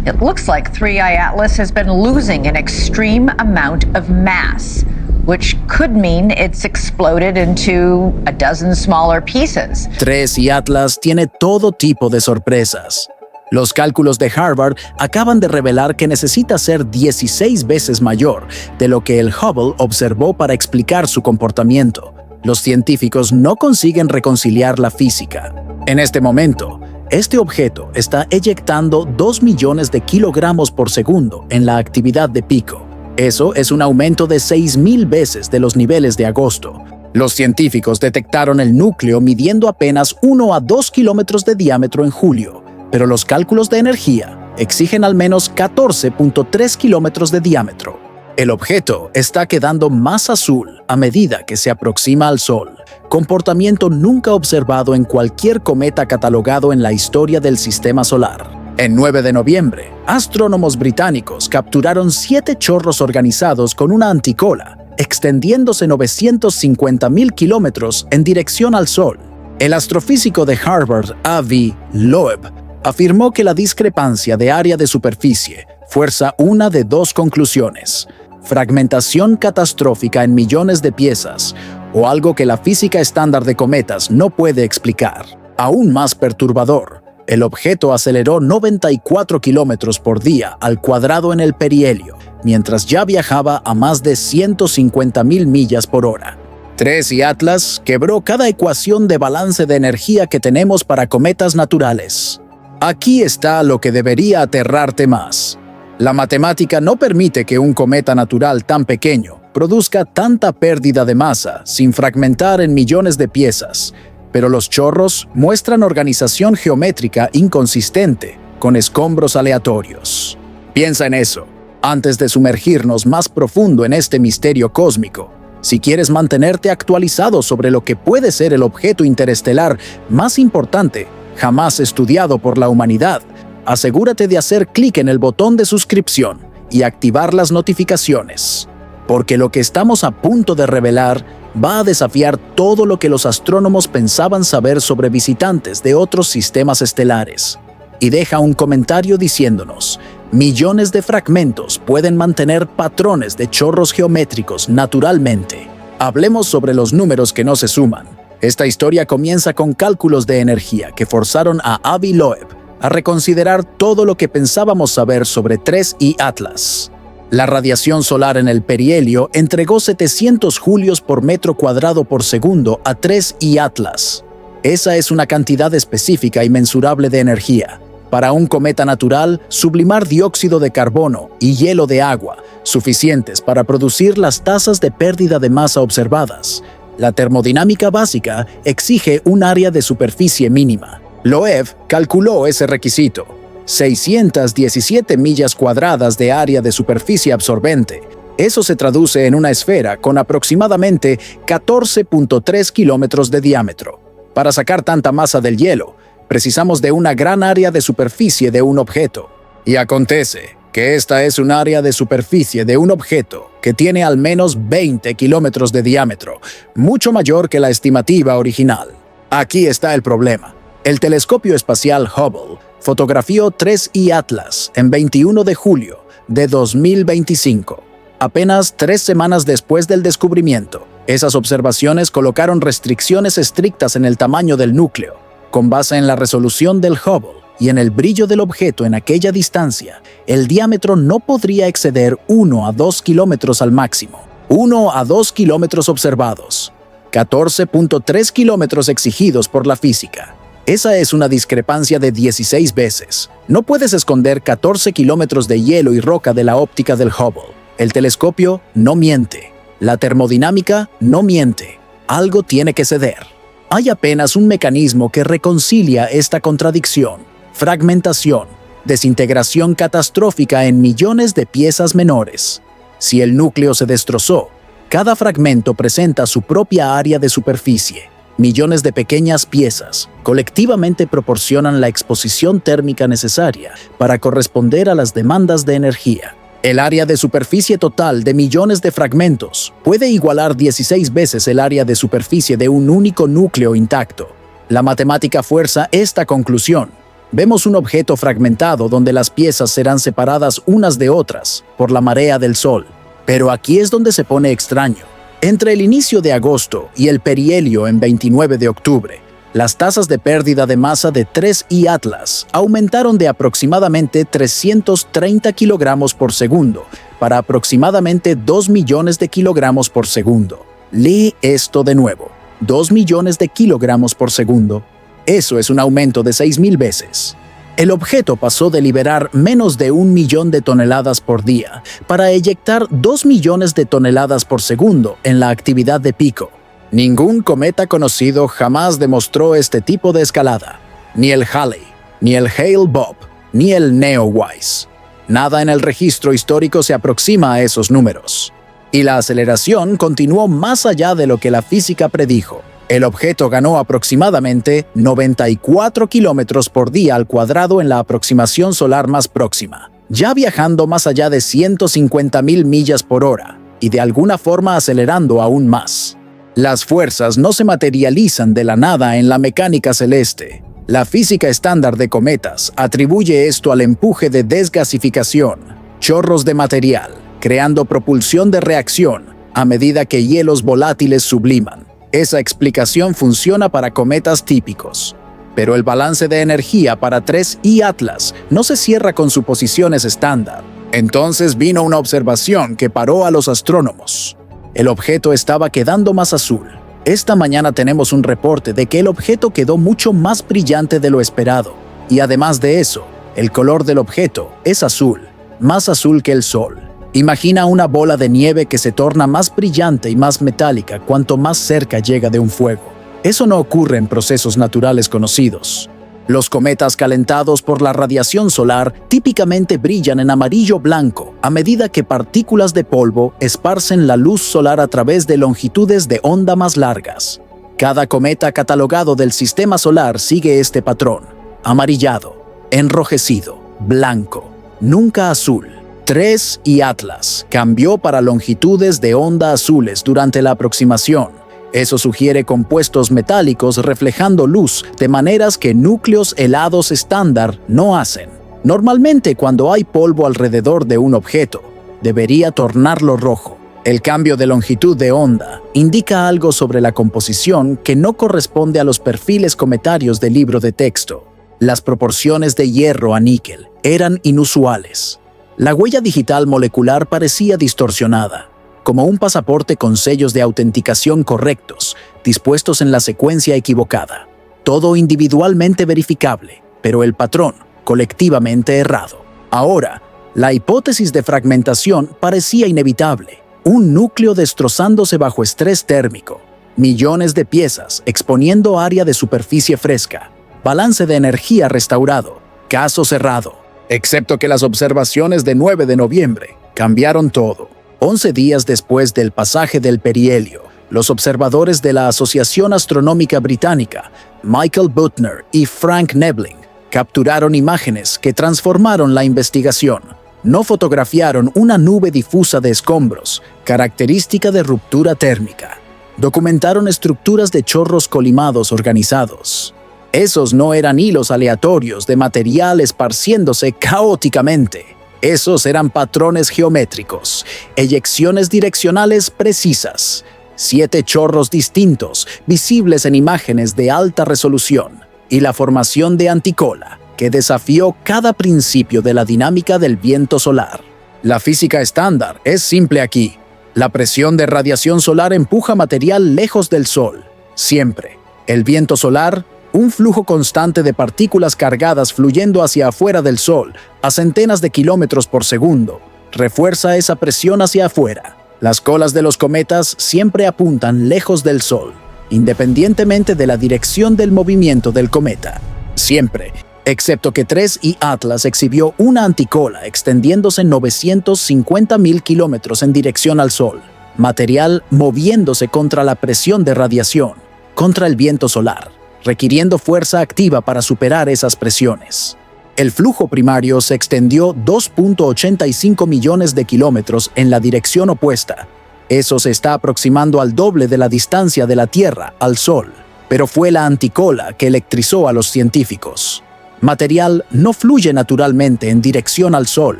It looks like 3I Atlas has been losing an extreme amount of mass, which could mean it's exploded into a dozen smaller pieces. 3I Atlas tiene todo tipo de sorpresas. Los cálculos de Harvard acaban de revelar que necesita ser 16 veces mayor de lo que el Hubble observó para explicar su comportamiento. Los científicos no consiguen reconciliar la física. En este momento, este objeto está eyectando 2 millones de kilogramos por segundo en la actividad de pico. Eso es un aumento de 6,000 veces de los niveles de agosto. Los científicos detectaron el núcleo midiendo apenas 1 a 2 kilómetros de diámetro en julio, pero los cálculos de energía exigen al menos 14.3 kilómetros de diámetro. El objeto está quedando más azul a medida que se aproxima al Sol, comportamiento nunca observado en cualquier cometa catalogado en la historia del Sistema Solar. El 9 de noviembre, astrónomos británicos capturaron 7 chorros organizados con una anticola, extendiéndose 950,000 kilómetros en dirección al Sol. El astrofísico de Harvard, Avi Loeb, afirmó que la discrepancia de área de superficie fuerza una de dos conclusiones: fragmentación catastrófica en millones de piezas, o algo que la física estándar de cometas no puede explicar. Aún más perturbador, el objeto aceleró 94 kilómetros por día al cuadrado en el perihelio, mientras ya viajaba a más de 150,000 millas por hora. 3I Atlas quebró cada ecuación de balance de energía que tenemos para cometas naturales. Aquí está lo que debería aterrarte más. La matemática no permite que un cometa natural tan pequeño produzca tanta pérdida de masa sin fragmentar en millones de piezas, pero los chorros muestran organización geométrica inconsistente, con escombros aleatorios. Piensa en eso, antes de sumergirnos más profundo en este misterio cósmico. Si quieres mantenerte actualizado sobre lo que puede ser el objeto interestelar más importante jamás estudiado por la humanidad, asegúrate de hacer clic en el botón de suscripción y activar las notificaciones, porque lo que estamos a punto de revelar va a desafiar todo lo que los astrónomos pensaban saber sobre visitantes de otros sistemas estelares. Y deja un comentario diciéndonos: millones de fragmentos pueden mantener patrones de chorros geométricos naturalmente. Hablemos sobre los números que no se suman. Esta historia comienza con cálculos de energía que forzaron a Avi Loeb a reconsiderar todo lo que pensábamos saber sobre 3I Atlas. La radiación solar en el perihelio entregó 700 julios por metro cuadrado por segundo a 3I Atlas. Esa es una cantidad específica y mensurable de energía. Para un cometa natural, sublimar dióxido de carbono y hielo de agua, suficientes para producir las tasas de pérdida de masa observadas. La termodinámica básica exige un área de superficie mínima. Loeb calculó ese requisito: 617 millas cuadradas de área de superficie absorbente. Eso se traduce en una esfera con aproximadamente 14.3 kilómetros de diámetro. Para sacar tanta masa del hielo, precisamos de una gran área de superficie de un objeto. Y acontece que esta es un área de superficie de un objeto que tiene al menos 20 kilómetros de diámetro, mucho mayor que la estimativa original. Aquí está el problema. El telescopio espacial Hubble fotografió 3I Atlas en 21 de julio de 2025, apenas 3 semanas después del descubrimiento. Esas observaciones colocaron restricciones estrictas en el tamaño del núcleo. Con base en la resolución del Hubble y en el brillo del objeto en aquella distancia, el diámetro no podría exceder 1 a 2 kilómetros al máximo. 1 a 2 kilómetros observados. 14.3 kilómetros exigidos por la física. Esa es una discrepancia de 16 veces. No puedes esconder 14 kilómetros de hielo y roca de la óptica del Hubble. El telescopio no miente. La termodinámica no miente. Algo tiene que ceder. Hay apenas un mecanismo que reconcilia esta contradicción: fragmentación, desintegración catastrófica en millones de piezas menores. Si el núcleo se destrozó, cada fragmento presenta su propia área de superficie. Millones de pequeñas piezas colectivamente proporcionan la exposición térmica necesaria para corresponder a las demandas de energía. El área de superficie total de millones de fragmentos puede igualar 16 veces el área de superficie de un único núcleo intacto. La matemática fuerza esta conclusión. Vemos un objeto fragmentado donde las piezas serán separadas unas de otras por la marea del Sol. Pero aquí es donde se pone extraño. Entre el inicio de agosto y el perihelio en 29 de octubre, las tasas de pérdida de masa de 3I Atlas aumentaron de aproximadamente 330 kilogramos por segundo para aproximadamente 2 millones de kilogramos por segundo. Lee esto de nuevo. 2 millones de kilogramos por segundo. Eso es un aumento de 6,000 veces. El objeto pasó de liberar menos de 1 millón de toneladas por día para eyectar 2 millones de toneladas por segundo en la actividad de pico. Ningún cometa conocido jamás demostró este tipo de escalada. Ni el Halley, ni el Hale-Bopp, ni el Neowise. Nada en el registro histórico se aproxima a esos números. Y la aceleración continuó más allá de lo que la física predijo. El objeto ganó aproximadamente 94 kilómetros por día al cuadrado en la aproximación solar más próxima, ya viajando más allá de 150,000 millas por hora y de alguna forma acelerando aún más. Las fuerzas no se materializan de la nada en la mecánica celeste. La física estándar de cometas atribuye esto al empuje de desgasificación, chorros de material, creando propulsión de reacción a medida que hielos volátiles subliman. Esa explicación funciona para cometas típicos, pero el balance de energía para 3I Atlas no se cierra con suposiciones estándar. Entonces vino una observación que paró a los astrónomos. El objeto estaba quedando más azul. Esta mañana tenemos un reporte de que el objeto quedó mucho más brillante de lo esperado, y además de eso, el color del objeto es azul, más azul que el Sol. Imagina una bola de nieve que se torna más brillante y más metálica cuanto más cerca llega de un fuego. Eso no ocurre en procesos naturales conocidos. Los cometas calentados por la radiación solar típicamente brillan en amarillo-blanco a medida que partículas de polvo esparcen la luz solar a través de longitudes de onda más largas. Cada cometa catalogado del sistema solar sigue este patrón: amarillado, enrojecido, blanco, nunca azul. 3I Atlas cambió para longitudes de onda azules durante la aproximación. Eso sugiere compuestos metálicos reflejando luz de maneras que núcleos helados estándar no hacen. Normalmente, cuando hay polvo alrededor de un objeto, debería tornarlo rojo. El cambio de longitud de onda indica algo sobre la composición que no corresponde a los perfiles cometarios del libro de texto. Las proporciones de hierro a níquel eran inusuales. La huella digital molecular parecía distorsionada, como un pasaporte con sellos de autenticación correctos, dispuestos en la secuencia equivocada. Todo individualmente verificable, pero el patrón colectivamente errado. Ahora, la hipótesis de fragmentación parecía inevitable. Un núcleo destrozándose bajo estrés térmico, millones de piezas exponiendo área de superficie fresca, balance de energía restaurado, caso cerrado. Excepto que las observaciones de 9 de noviembre cambiaron todo. 11 días después del pasaje del perihelio, los observadores de la Asociación Astronómica Británica, Michael Butner y Frank Nebling, capturaron imágenes que transformaron la investigación. No fotografiaron una nube difusa de escombros, característica de ruptura térmica. Documentaron estructuras de chorros colimados organizados. Esos no eran hilos aleatorios de material esparciéndose caóticamente. Esos eran patrones geométricos, eyecciones direccionales precisas, 7 chorros distintos, visibles en imágenes de alta resolución, y la formación de anticola, que desafió cada principio de la dinámica del viento solar. La física estándar es simple aquí. La presión de radiación solar empuja material lejos del Sol, siempre. El viento solar, un flujo constante de partículas cargadas fluyendo hacia afuera del Sol a centenas de kilómetros por segundo, refuerza esa presión hacia afuera. Las colas de los cometas siempre apuntan lejos del Sol, independientemente de la dirección del movimiento del cometa. Siempre, excepto que 3I Atlas exhibió una anticola extendiéndose 950,000 kilómetros en dirección al Sol, material moviéndose contra la presión de radiación, contra el viento solar, requiriendo fuerza activa para superar esas presiones. El flujo primario se extendió 2.85 millones de kilómetros en la dirección opuesta. Eso se está aproximando al doble de la distancia de la Tierra al Sol, pero fue la anticola que electrizó a los científicos. Material no fluye naturalmente en dirección al Sol.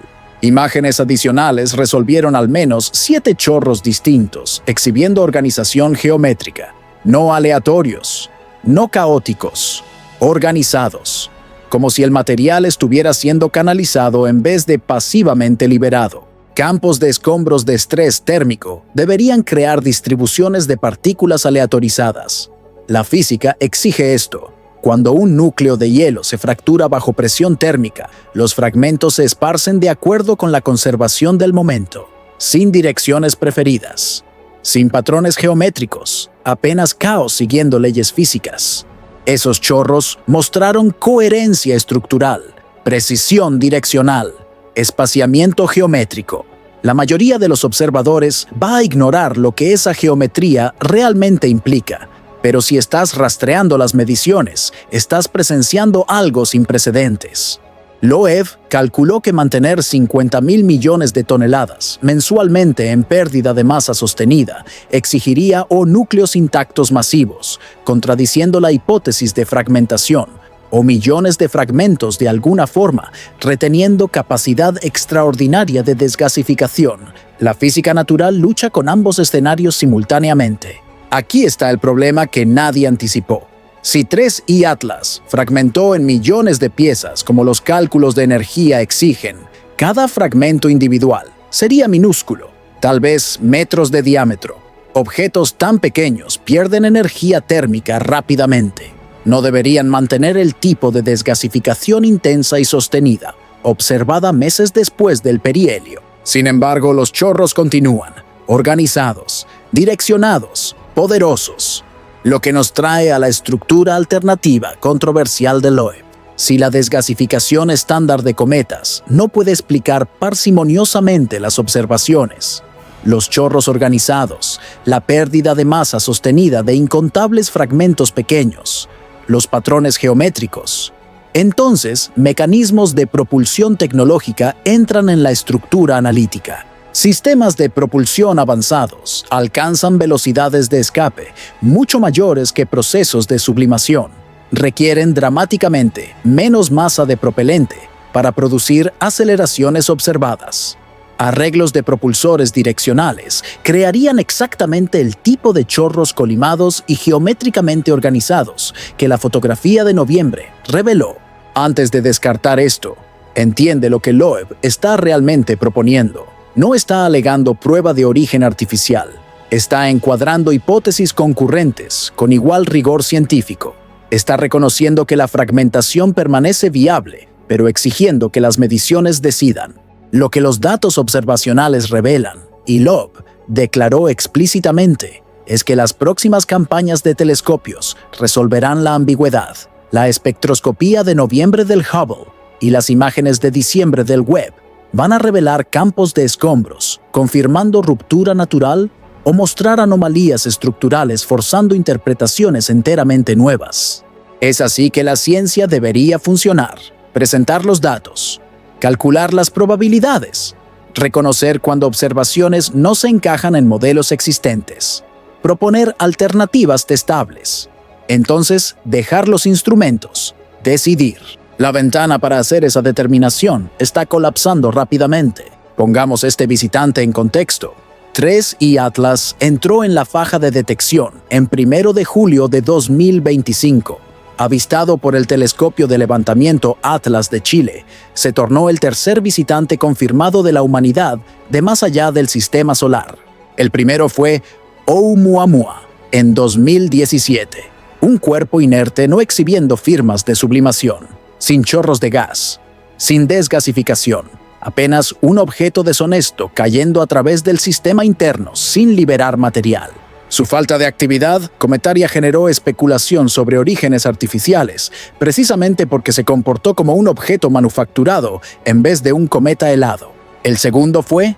Imágenes adicionales resolvieron al menos 7 chorros distintos, exhibiendo organización geométrica, no aleatorios, no caóticos, organizados, como si el material estuviera siendo canalizado en vez de pasivamente liberado. Campos de escombros de estrés térmico deberían crear distribuciones de partículas aleatorizadas. La física exige esto. Cuando un núcleo de hielo se fractura bajo presión térmica, los fragmentos se esparcen de acuerdo con la conservación del momento, sin direcciones preferidas, sin patrones geométricos, apenas caos siguiendo leyes físicas. Esos chorros mostraron coherencia estructural, precisión direccional, espaciamiento geométrico. La mayoría de los observadores va a ignorar lo que esa geometría realmente implica. Pero si estás rastreando las mediciones, estás presenciando algo sin precedentes. Loeb calculó que mantener 50.000 millones de toneladas mensualmente en pérdida de masa sostenida exigiría núcleos intactos masivos, contradiciendo la hipótesis de fragmentación, o millones de fragmentos de alguna forma, reteniendo capacidad extraordinaria de desgasificación. La física natural lucha con ambos escenarios simultáneamente. Aquí está el problema que nadie anticipó. Si 3I Atlas fragmentó en millones de piezas como los cálculos de energía exigen, cada fragmento individual sería minúsculo, tal vez metros de diámetro. Objetos tan pequeños pierden energía térmica rápidamente. No deberían mantener el tipo de desgasificación intensa y sostenida, observada meses después del perihelio. Sin embargo, los chorros continúan, organizados, direccionados, poderosos, lo que nos trae a la estructura alternativa controversial de Loeb. Si la desgasificación estándar de cometas no puede explicar parsimoniosamente las observaciones, los chorros organizados, la pérdida de masa sostenida de incontables fragmentos pequeños, los patrones geométricos, entonces mecanismos de propulsión tecnológica entran en la estructura analítica. Sistemas de propulsión avanzados alcanzan velocidades de escape mucho mayores que procesos de sublimación. Requieren dramáticamente menos masa de propelente para producir aceleraciones observadas. Arreglos de propulsores direccionales crearían exactamente el tipo de chorros colimados y geométricamente organizados que la fotografía de noviembre reveló. Antes de descartar esto, entiende lo que Loeb está realmente proponiendo. No está alegando prueba de origen artificial. Está encuadrando hipótesis concurrentes con igual rigor científico. Está reconociendo que la fragmentación permanece viable, pero exigiendo que las mediciones decidan. Lo que los datos observacionales revelan, y Loeb declaró explícitamente, es que las próximas campañas de telescopios resolverán la ambigüedad. La espectroscopía de noviembre del Hubble y las imágenes de diciembre del Webb van a revelar campos de escombros, confirmando ruptura natural o mostrar anomalías estructurales forzando interpretaciones enteramente nuevas. Es así que la ciencia debería funcionar, presentar los datos, calcular las probabilidades, reconocer cuando observaciones no se encajan en modelos existentes, proponer alternativas testables, entonces dejar los instrumentos, decidir. La ventana para hacer esa determinación está colapsando rápidamente. Pongamos este visitante en contexto. 3I Atlas entró en la faja de detección en 1 de julio de 2025. Avistado por el telescopio de levantamiento Atlas de Chile, se tornó el tercer visitante confirmado de la humanidad de más allá del sistema solar. El primero fue Oumuamua en 2017, un cuerpo inerte no exhibiendo firmas de sublimación, sin chorros de gas, sin desgasificación, apenas un objeto deshonesto cayendo a través del sistema interno sin liberar material. Su falta de actividad cometaria generó especulación sobre orígenes artificiales, precisamente porque se comportó como un objeto manufacturado en vez de un cometa helado. El segundo fue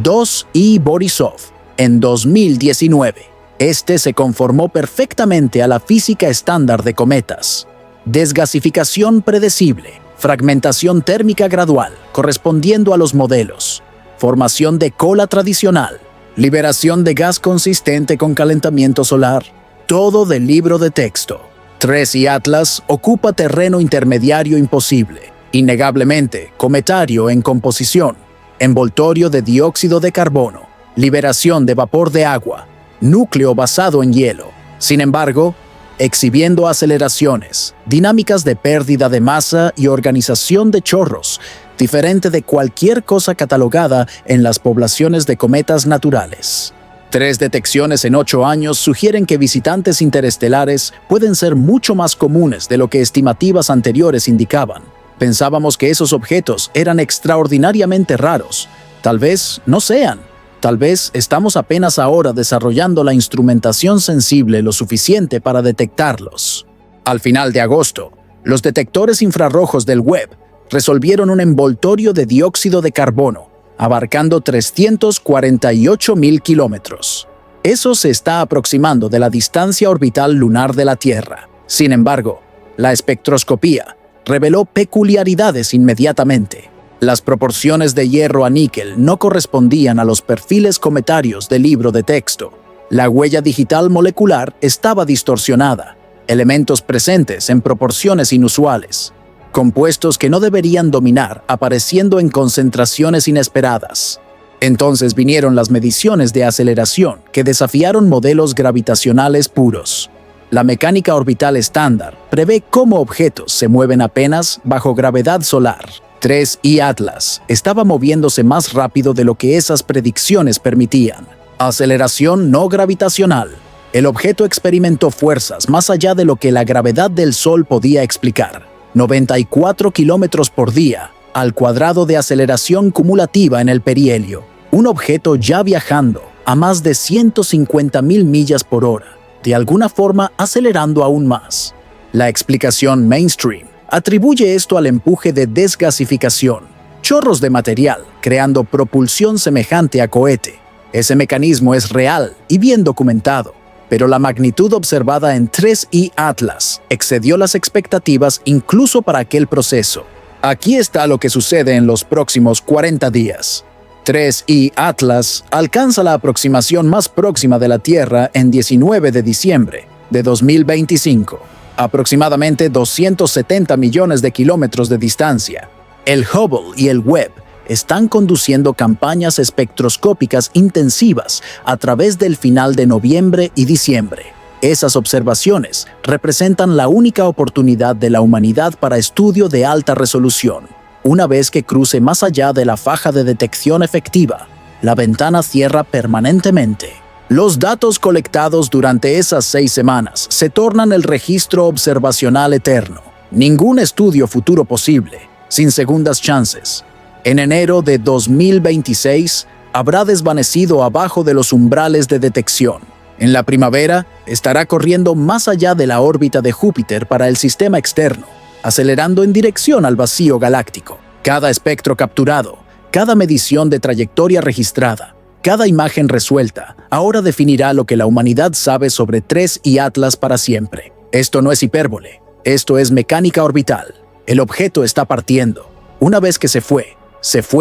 2I Borisov en 2019. Este se conformó perfectamente a la física estándar de cometas. Desgasificación predecible, fragmentación térmica gradual, correspondiendo a los modelos, formación de cola tradicional, liberación de gas consistente con calentamiento solar, todo del libro de texto. 3 y Atlas ocupa terreno intermediario imposible, innegablemente cometario en composición, envoltorio de dióxido de carbono, liberación de vapor de agua, núcleo basado en hielo. Sin embargo, exhibiendo aceleraciones, dinámicas de pérdida de masa y organización de chorros, diferente de cualquier cosa catalogada en las poblaciones de cometas naturales. 3 detecciones en 8 años sugieren que visitantes interestelares pueden ser mucho más comunes de lo que estimativas anteriores indicaban. Pensábamos que esos objetos eran extraordinariamente raros. Tal vez no sean. Tal vez estamos apenas ahora desarrollando la instrumentación sensible lo suficiente para detectarlos. Al final de agosto, los detectores infrarrojos del Webb resolvieron un envoltorio de dióxido de carbono, abarcando 348.000 kilómetros. Eso se está aproximando de la distancia orbital lunar de la Tierra. Sin embargo, la espectroscopía reveló peculiaridades inmediatamente. Las proporciones de hierro a níquel no correspondían a los perfiles cometarios del libro de texto. La huella digital molecular estaba distorsionada, elementos presentes en proporciones inusuales, compuestos que no deberían dominar apareciendo en concentraciones inesperadas. Entonces vinieron las mediciones de aceleración que desafiaron modelos gravitacionales puros. La mecánica orbital estándar prevé cómo objetos se mueven apenas bajo gravedad solar. 3 y Atlas estaba moviéndose más rápido de lo que esas predicciones permitían. Aceleración no gravitacional. El objeto experimentó fuerzas más allá de lo que la gravedad del Sol podía explicar. 94 kilómetros por día, al cuadrado de aceleración cumulativa en el perihelio. Un objeto ya viajando a más de 150.000 millas por hora, de alguna forma acelerando aún más. La explicación mainstream atribuye esto al empuje de desgasificación, chorros de material creando propulsión semejante a cohete. Ese mecanismo es real y bien documentado, pero la magnitud observada en 3 y Atlas excedió las expectativas incluso para aquel proceso. Aquí está lo que sucede en los próximos 40 días. 3 y Atlas alcanza la aproximación más próxima de la Tierra en 19 de diciembre de 2025. Aproximadamente 270 millones de kilómetros de distancia. El Hubble y el Webb están conduciendo campañas espectroscópicas intensivas a través del final de noviembre y diciembre. Esas observaciones representan la única oportunidad de la humanidad para estudio de alta resolución. Una vez que cruce más allá de la faja de detección efectiva, la ventana cierra permanentemente. Los datos colectados durante esas 6 semanas se tornan el registro observacional eterno. Ningún estudio futuro posible, sin segundas chances. En enero de 2026, habrá desvanecido abajo de los umbrales de detección. En la primavera, estará corriendo más allá de la órbita de Júpiter para el sistema externo, acelerando en dirección al vacío galáctico. Cada espectro capturado, cada medición de trayectoria registrada, cada imagen resuelta, ahora definirá lo que la humanidad sabe sobre 3 y Atlas para siempre. Esto no es hipérbole, esto es mecánica orbital. El objeto está partiendo. Una vez que se fue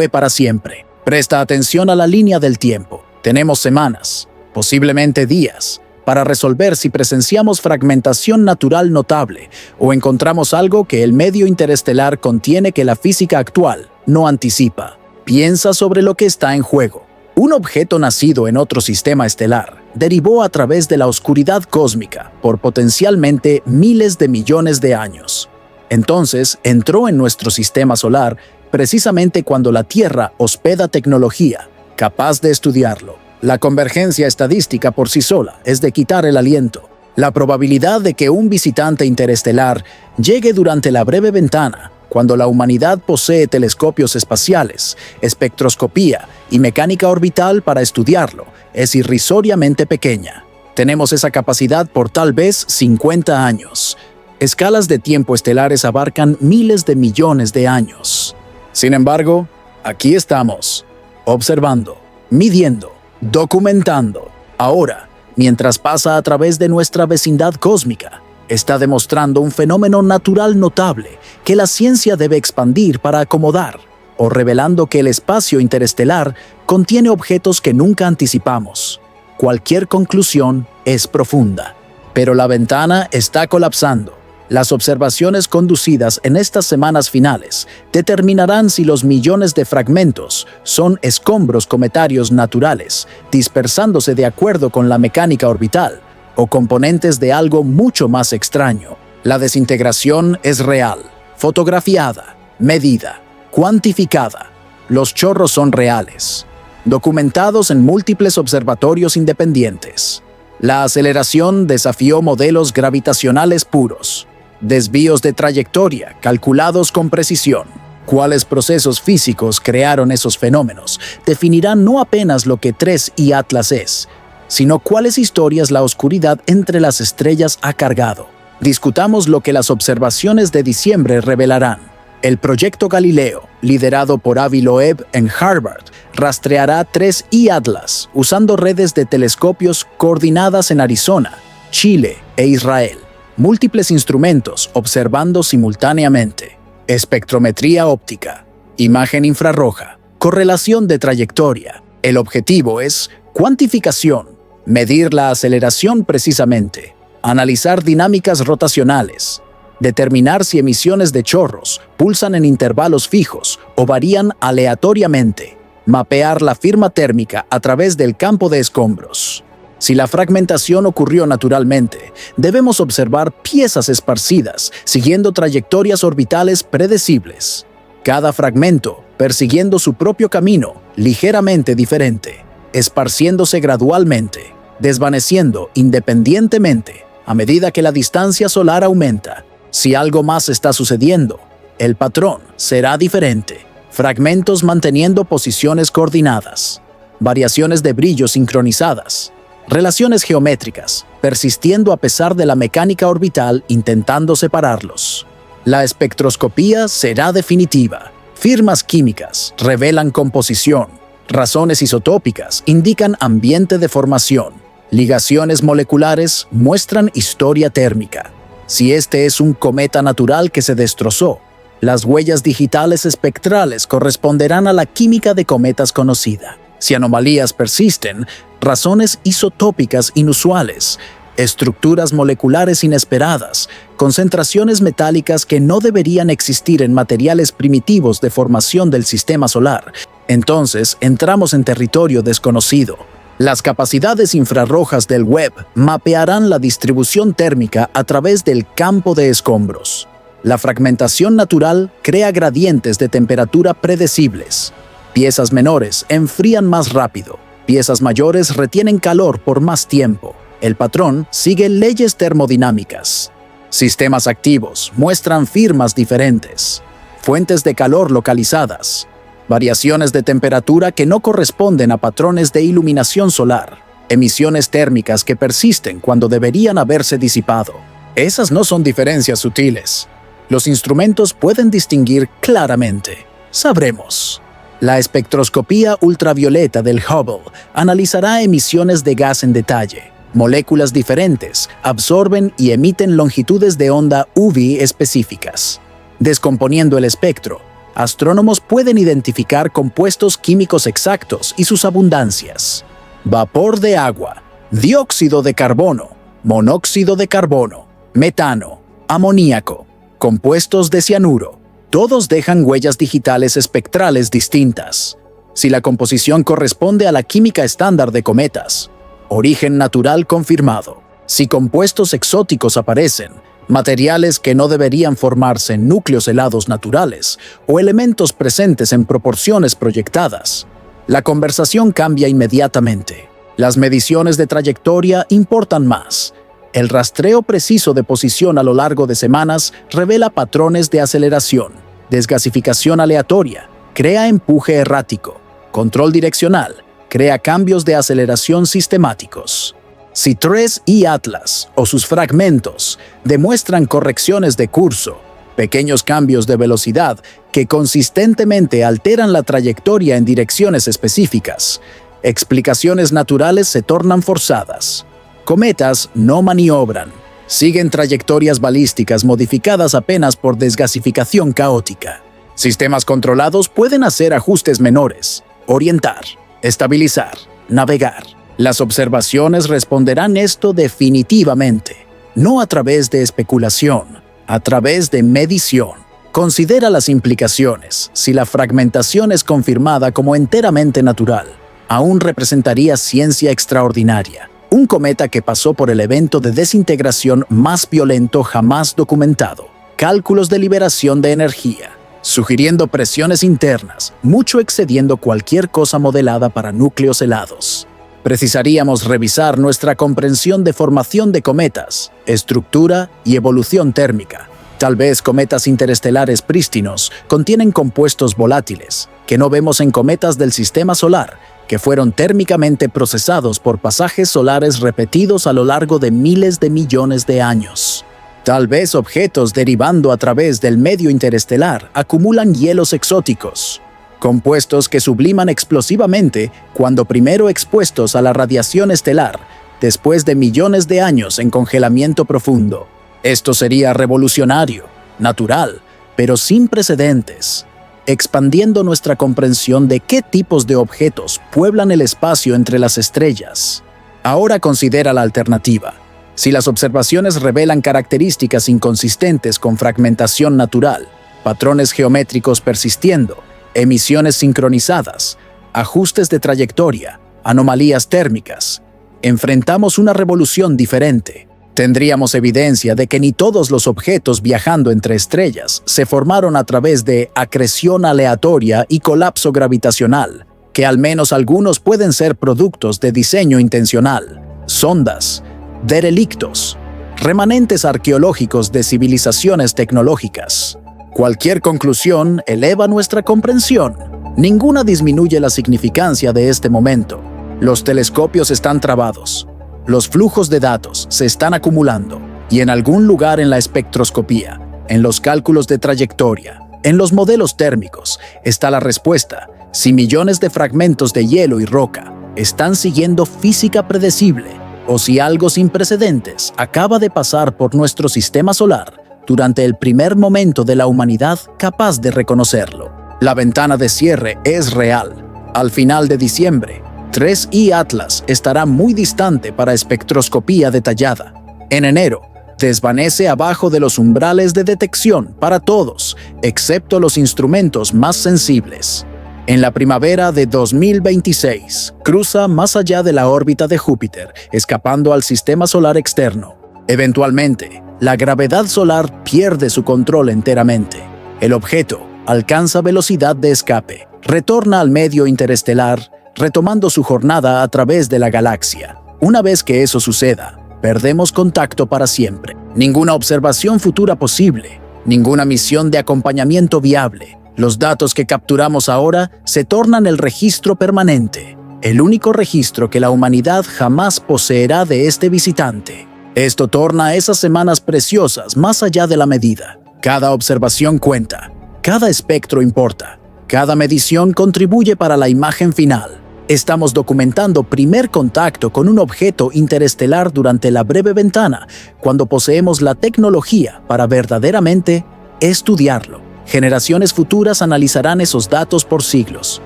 para siempre. Presta atención a la línea del tiempo. Tenemos semanas, posiblemente días, para resolver si presenciamos fragmentación natural notable o encontramos algo que el medio interestelar contiene que la física actual no anticipa. Piensa sobre lo que está en juego. Un objeto nacido en otro sistema estelar derivó a través de la oscuridad cósmica por potencialmente miles de millones de años. Entonces entró en nuestro sistema solar precisamente cuando la Tierra hospeda tecnología capaz de estudiarlo. La convergencia estadística por sí sola es de quitar el aliento. La probabilidad de que un visitante interestelar llegue durante la breve ventana, cuando la humanidad posee telescopios espaciales, espectroscopía y mecánica orbital para estudiarlo, es irrisoriamente pequeña. Tenemos esa capacidad por tal vez 50 años. Escalas de tiempo estelares abarcan miles de millones de años. Sin embargo, aquí estamos, observando, midiendo, documentando. Ahora, mientras pasa a través de nuestra vecindad cósmica, está demostrando un fenómeno natural notable que la ciencia debe expandir para acomodar, o revelando que el espacio interestelar contiene objetos que nunca anticipamos. Cualquier conclusión es profunda. Pero la ventana está colapsando. Las observaciones conducidas en estas semanas finales determinarán si los millones de fragmentos son escombros cometarios naturales, dispersándose de acuerdo con la mecánica orbital, o componentes de algo mucho más extraño. La desintegración es real, fotografiada, medida, cuantificada. Los chorros son reales, documentados en múltiples observatorios independientes. La aceleración desafió modelos gravitacionales puros, desvíos de trayectoria calculados con precisión. Cuáles procesos físicos crearon esos fenómenos definirán no apenas lo que 3I Atlas es, sino cuáles historias la oscuridad entre las estrellas ha cargado. Discutamos lo que las observaciones de diciembre revelarán. El proyecto Galileo, liderado por Avi Loeb en Harvard, rastreará 3I Atlas usando redes de telescopios coordinadas en Arizona, Chile e Israel. Múltiples instrumentos observando simultáneamente. Espectrometría óptica, imagen infrarroja, correlación de trayectoria. El objetivo es cuantificación, medir la aceleración precisamente, analizar dinámicas rotacionales, determinar si emisiones de chorros pulsan en intervalos fijos o varían aleatoriamente, mapear la firma térmica a través del campo de escombros. Si la fragmentación ocurrió naturalmente, debemos observar piezas esparcidas, siguiendo trayectorias orbitales predecibles. Cada fragmento persiguiendo su propio camino, ligeramente diferente, esparciéndose gradualmente, desvaneciendo independientemente a medida que la distancia solar aumenta. Si algo más está sucediendo, el patrón será diferente. Fragmentos manteniendo posiciones coordinadas, variaciones de brillo sincronizadas, relaciones geométricas, persistiendo a pesar de la mecánica orbital intentando separarlos. La espectroscopía será definitiva. Firmas químicas revelan composición. Razones isotópicas indican ambiente de formación. Ligaciones moleculares muestran historia térmica. Si este es un cometa natural que se destrozó, las huellas digitales espectrales corresponderán a la química de cometas conocida. Si anomalías persisten, razones isotópicas inusuales, estructuras moleculares inesperadas, concentraciones metálicas que no deberían existir en materiales primitivos de formación del sistema solar. Entonces entramos en territorio desconocido. Las capacidades infrarrojas del Webb mapearán la distribución térmica a través del campo de escombros. La fragmentación natural crea gradientes de temperatura predecibles. Piezas menores enfrían más rápido. Piezas mayores retienen calor por más tiempo. El patrón sigue leyes termodinámicas. Sistemas activos muestran firmas diferentes. Fuentes de calor localizadas. Variaciones de temperatura que no corresponden a patrones de iluminación solar. Emisiones térmicas que persisten cuando deberían haberse disipado. Esas no son diferencias sutiles. Los instrumentos pueden distinguir claramente. Sabremos. La espectroscopía ultravioleta del Hubble analizará emisiones de gas en detalle. Moléculas diferentes absorben y emiten longitudes de onda UV específicas. Descomponiendo el espectro, astrónomos pueden identificar compuestos químicos exactos y sus abundancias. Vapor de agua, dióxido de carbono, monóxido de carbono, metano, amoníaco, compuestos de cianuro. Todos dejan huellas digitales espectrales distintas. Si la composición corresponde a la química estándar de cometas, origen natural confirmado. Si compuestos exóticos aparecen, materiales que no deberían formarse en núcleos helados naturales o elementos presentes en proporciones proyectadas, la conversación cambia inmediatamente. Las mediciones de trayectoria importan más. El rastreo preciso de posición a lo largo de semanas revela patrones de aceleración, desgasificación aleatoria, crea empuje errático, control direccional, crea cambios de aceleración sistemáticos. Si 3I Atlas o sus fragmentos demuestran correcciones de curso, pequeños cambios de velocidad que consistentemente alteran la trayectoria en direcciones específicas, explicaciones naturales se tornan forzadas. Cometas no maniobran, siguen trayectorias balísticas modificadas apenas por desgasificación caótica. Sistemas controlados pueden hacer ajustes menores, orientar, estabilizar, navegar. Las observaciones responderán esto definitivamente, no a través de especulación, a través de medición. Considera las implicaciones. Si la fragmentación es confirmada como enteramente natural, aún representaría ciencia extraordinaria. Un cometa que pasó por el evento de desintegración más violento jamás documentado. Cálculos de liberación de energía, sugiriendo presiones internas, mucho excediendo cualquier cosa modelada para núcleos helados. Precisaríamos revisar nuestra comprensión de formación de cometas, estructura y evolución térmica. Tal vez cometas interestelares prístinos contienen compuestos volátiles, que no vemos en cometas del sistema solar, que fueron térmicamente procesados por pasajes solares repetidos a lo largo de miles de millones de años. Tal vez objetos derivando a través del medio interestelar acumulan hielos exóticos, compuestos que subliman explosivamente cuando primero expuestos a la radiación estelar, después de millones de años en congelamiento profundo. Esto sería revolucionario, natural, pero sin precedentes, expandiendo nuestra comprensión de qué tipos de objetos pueblan el espacio entre las estrellas. Ahora considera la alternativa. Si las observaciones revelan características inconsistentes con fragmentación natural, patrones geométricos persistiendo, emisiones sincronizadas, ajustes de trayectoria, anomalías térmicas, enfrentamos una revolución diferente. Tendríamos evidencia de que ni todos los objetos viajando entre estrellas se formaron a través de acreción aleatoria y colapso gravitacional, que al menos algunos pueden ser productos de diseño intencional, sondas, derelictos, remanentes arqueológicos de civilizaciones tecnológicas. Cualquier conclusión eleva nuestra comprensión. Ninguna disminuye la significancia de este momento. Los telescopios están trabados. Los flujos de datos se están acumulando y en algún lugar en la espectroscopía, en los cálculos de trayectoria, en los modelos térmicos, está la respuesta. Si millones de fragmentos de hielo y roca están siguiendo física predecible, o si algo sin precedentes acaba de pasar por nuestro sistema solar durante el primer momento de la humanidad capaz de reconocerlo. La ventana de cierre es real. Al final de diciembre, 3I Atlas estará muy distante para espectroscopía detallada. En enero, desvanece abajo de los umbrales de detección para todos, excepto los instrumentos más sensibles. En la primavera de 2026, cruza más allá de la órbita de Júpiter, escapando al sistema solar externo. Eventualmente, la gravedad solar pierde su control enteramente. El objeto alcanza velocidad de escape, retorna al medio interestelar, retomando su jornada a través de la galaxia. Una vez que eso suceda, perdemos contacto para siempre. Ninguna observación futura posible, ninguna misión de acompañamiento viable. Los datos que capturamos ahora se tornan el registro permanente, el único registro que la humanidad jamás poseerá de este visitante. Esto torna esas semanas preciosas más allá de la medida. Cada observación cuenta, cada espectro importa, cada medición contribuye para la imagen final. Estamos documentando primer contacto con un objeto interestelar durante la breve ventana, cuando poseemos la tecnología para verdaderamente estudiarlo. Generaciones futuras analizarán esos datos por siglos.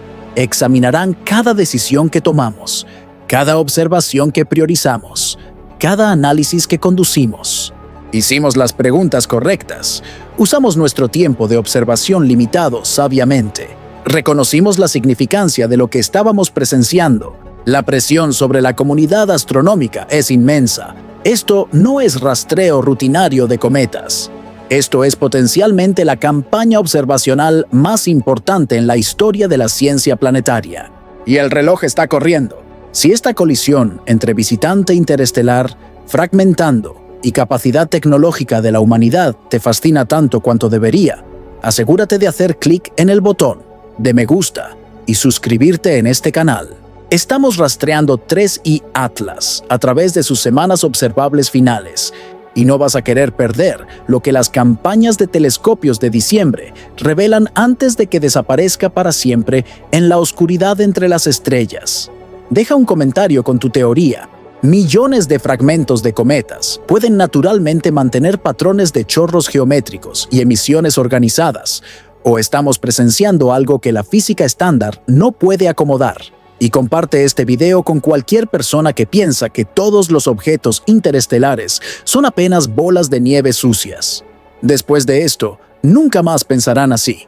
Examinarán cada decisión que tomamos, cada observación que priorizamos, cada análisis que conducimos. Hicimos las preguntas correctas. Usamos nuestro tiempo de observación limitado sabiamente. Reconocimos la significancia de lo que estábamos presenciando. La presión sobre la comunidad astronómica es inmensa. Esto no es rastreo rutinario de cometas. Esto es potencialmente la campaña observacional más importante en la historia de la ciencia planetaria. Y el reloj está corriendo. Si esta colisión entre visitante interestelar, fragmentando y capacidad tecnológica de la humanidad te fascina tanto cuanto debería, asegúrate de hacer clic en el botón de me gusta y suscribirte en este canal. Estamos rastreando 3I Atlas a través de sus semanas observables finales y no vas a querer perder lo que las campañas de telescopios de diciembre revelan antes de que desaparezca para siempre en la oscuridad entre las estrellas. Deja un comentario con tu teoría. Millones de fragmentos de cometas pueden naturalmente mantener patrones de chorros geométricos y emisiones organizadas, o estamos presenciando algo que la física estándar no puede acomodar. y comparte este video con cualquier persona que piensa que todos los objetos interestelares son apenas bolas de nieve sucias. Después de esto, nunca más pensarán así.